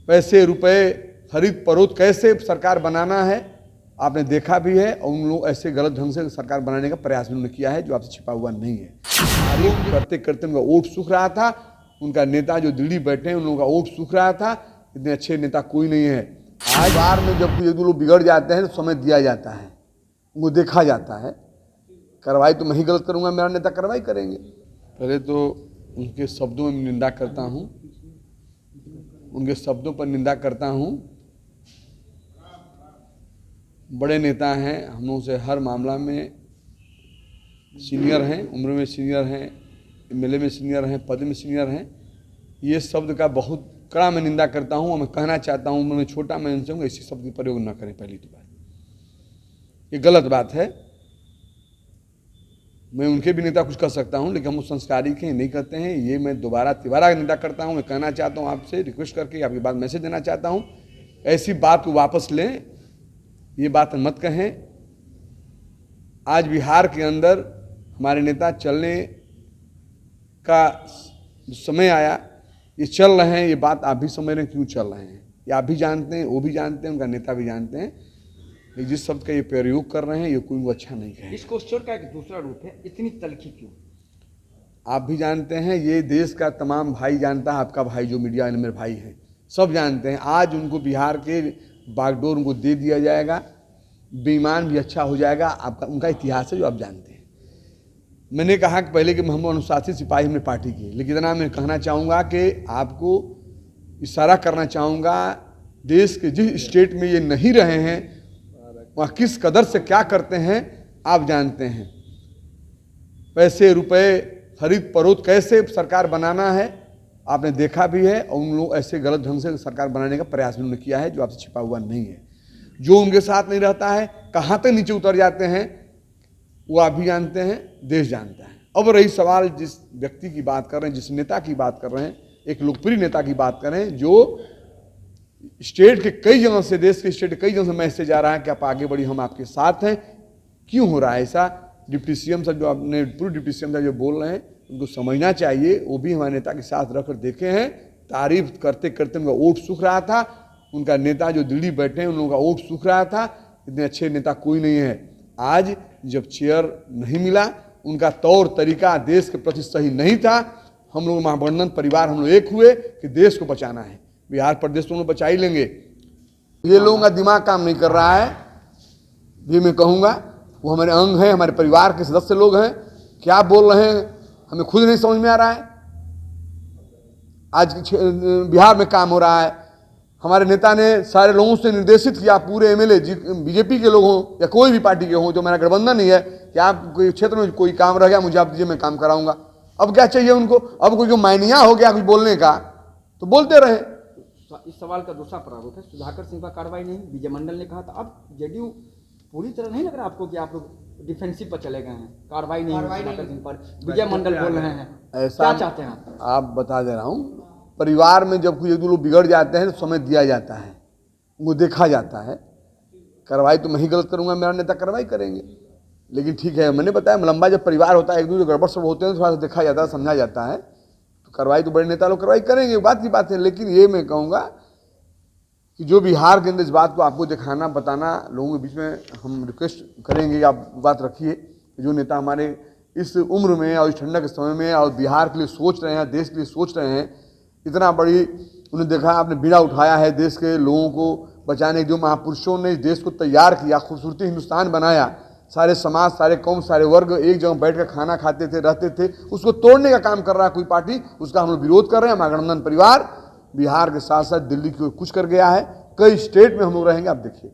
पैसे रुपए खरीद फरोख्त कैसे सरकार बनाना है आपने देखा भी है, और उन लोग ऐसे गलत ढंग से सरकार बनाने का प्रयास भी उन्होंने किया है जो आपसे छिपा हुआ नहीं है। तारीफ करते करते उनका वोट सूख रहा था, उनका नेता जो दिल्ली बैठे हैं उन लोगों का वोट सूख रहा था। इतने अच्छे नेता कोई नहीं है। आज बार में जब कोई लोग बिगड़ जाते हैं तो समय दिया जाता है, उनको देखा जाता है। कार्रवाई तो मैं ही गलत करूंगा, मेरा नेता कार्रवाई करेंगे। पहले तो उनके शब्दों में निंदा करता हूं, उनके शब्दों पर निंदा करता हूं। बड़े नेता हैं, हम लोगों से हर मामला में सीनियर हैं, उम्र में सीनियर हैं, एमएलए में सीनियर हैं, पद में सीनियर हैं। ये शब्द का बहुत कड़ा मैं निंदा करता हूं और मैं कहना चाहता हूं उम्र में छोटा मैं उनसे हूँ, ऐसी शब्द का प्रयोग न करें। पहली तो बात ये गलत बात है। मैं उनके भी नेता कुछ कर सकता हूं, लेकिन हम उस संस्कारिक हैं, नहीं करते हैं। ये मैं दोबारा निंदा करता हूं। मैं कहना चाहता हूं आपसे, रिक्वेस्ट करके आपकी बात मैसेज देना चाहता हूं, ऐसी बात को वापस लें, ये बात मत कहें। आज बिहार के अंदर हमारे नेता चलने का समय आया, ये चल रहे हैं। ये बात आप भी समझ रहे हैं क्यों चल रहे हैं, ये आप भी जानते हैं, वो भी जानते हैं, उनका नेता भी जानते हैं। लेकिन जिस शब्द का ये प्रयोग कर रहे हैं ये कोई वो अच्छा नहीं है। इस क्वेश्चन का एक दूसरा रूप है, इतनी तलखी क्यों? आप भी जानते हैं, ये देश का तमाम भाई जानता है, आपका भाई जो मीडिया में मेरे भाई हैं सब जानते हैं। आज उनको बिहार के बागडोर उनको दे दिया जाएगा, बेईमान भी अच्छा हो जाएगा। आपका उनका इतिहास है जो आप जानते हैं। मैंने कहा कि पहले कि हम अनुशासित सिपाही हमने पार्टी की, लेकिन इतना मैं कहना चाहूँगा कि आपको इशारा करना चाहूँगा, देश के जिस स्टेट में ये नहीं रहे हैं वहाँ किस कदर से क्या करते हैं आप जानते हैं। पैसे रुपए खरीद फरोख्त कैसे सरकार बनाना है आपने देखा भी है, और उन लोग ऐसे गलत ढंग से सरकार बनाने का प्रयास भी उन्होंने किया है जो आपसे छिपा हुआ नहीं है। जो उनके साथ नहीं रहता है कहाँ तक नीचे उतर जाते हैं वो आप भी जानते हैं, देश जानता है। अब रही सवाल जिस व्यक्ति की बात कर रहे हैं, जिस नेता की बात कर रहे हैं, एक लोकप्रिय नेता की बात कर रहे हैं जो स्टेट के कई जगह से, देश के स्टेट के कई जगह से मैसेज आ रहा है कि आप आगे बढ़िए, हम आपके साथ हैं। क्यों हो रहा है ऐसा? डिप्टी सीएम साहब जो आपने पूर्व डिप्टी सीएम साहब जो बोल रहे हैं उनको समझना चाहिए। वो भी हमारे नेता के साथ रखकर देखे हैं। तारीफ करते करते उनका वोट सूख रहा था, उनका नेता जो दिल्ली बैठे हैं उन लोगों का वोट सूख रहा था। इतने अच्छे नेता कोई नहीं है। आज जब चेयर नहीं मिला, उनका तौर तरीका देश के प्रति सही नहीं था। हम लोग महागठबंधन परिवार हम लोग एक हुए कि देश को बचाना है, बिहार प्रदेश तो हम लोग बचा ही लेंगे। ये लोगों का दिमाग काम नहीं कर रहा है, ये मैं कहूँगा। वो हमारे अंग हैं, हमारे परिवार के सदस्य लोग हैं। क्या बोल रहे हैं हमें खुद नहीं समझ में आ रहा है। आज बिहार में काम हो रहा है, हमारे नेता ने सारे लोगों से निर्देशित किया, पूरे एमएलए बीजेपी के लोग हों या कोई भी पार्टी के हों, जो मेरा गठबंधन नहीं है, कि आप कोई क्षेत्र में कोई काम रह गया मुझे आप दीजिए, मैं काम कराऊंगा। अब क्या चाहिए उनको? अब कोई जो मायनिया हो गया कुछ बोलने का तो बोलते रहे। इस सवाल का दूसरा प्रारूप है, सुधाकर सिंह पर कार्रवाई नहीं, विजय मंडल ने कहा था। अब जेडीयू पूरी तरह नहीं लग रहा आपको कि आप लोग डिफेंसिव पर चले गए हैं? कार्रवाई नहीं सुधाकर सिंह पर, विजय मंडल बोल रहे हैं, ऐसा क्या चाहते हैं आप बता दे रहा हूँ। परिवार में जब कोई लोग बिगड़ जाते हैं तो समय दिया जाता है, उनको देखा जाता है। कार्रवाई तो मैं ही गलत करूंगा, मेरा नेता कार्रवाई करेंगे। लेकिन ठीक है, मैंने बताया लंबा जब परिवार होता है, एक दूसरे गड़बड़ सब होते हैं तो थोड़ा सा देखा जाता है, समझा जाता है, तो कार्रवाई तो बड़े नेता लोग कार्रवाई करेंगे, बात की बात है। लेकिन ये मैं कहूँगा कि जो बिहार के अंदर इस बात को आपको दिखाना बताना लोगों के बीच में हम रिक्वेस्ट करेंगे, आप बात रखिए। जो नेता हमारे इस उम्र में और इस ठंडक के समय में और बिहार के लिए सोच रहे हैं, देश के लिए सोच रहे हैं, इतना बड़ी उन्हें देखा आपने बीड़ा उठाया है देश के लोगों को बचाने। जो महापुरुषों ने इस देश को तैयार किया, खूबसूरती हिंदुस्तान बनाया, सारे समाज, सारे कौम, सारे वर्ग एक जगह बैठ कर खाना खाते थे, रहते थे, उसको तोड़ने का काम कर रहा है कोई पार्टी, उसका हम लोग विरोध कर रहे हैं। महागठबंधन परिवार बिहार के साथ साथ दिल्ली की ओर कुछ कर गया है, कई स्टेट में हम लोग रहेंगे, आप देखिए।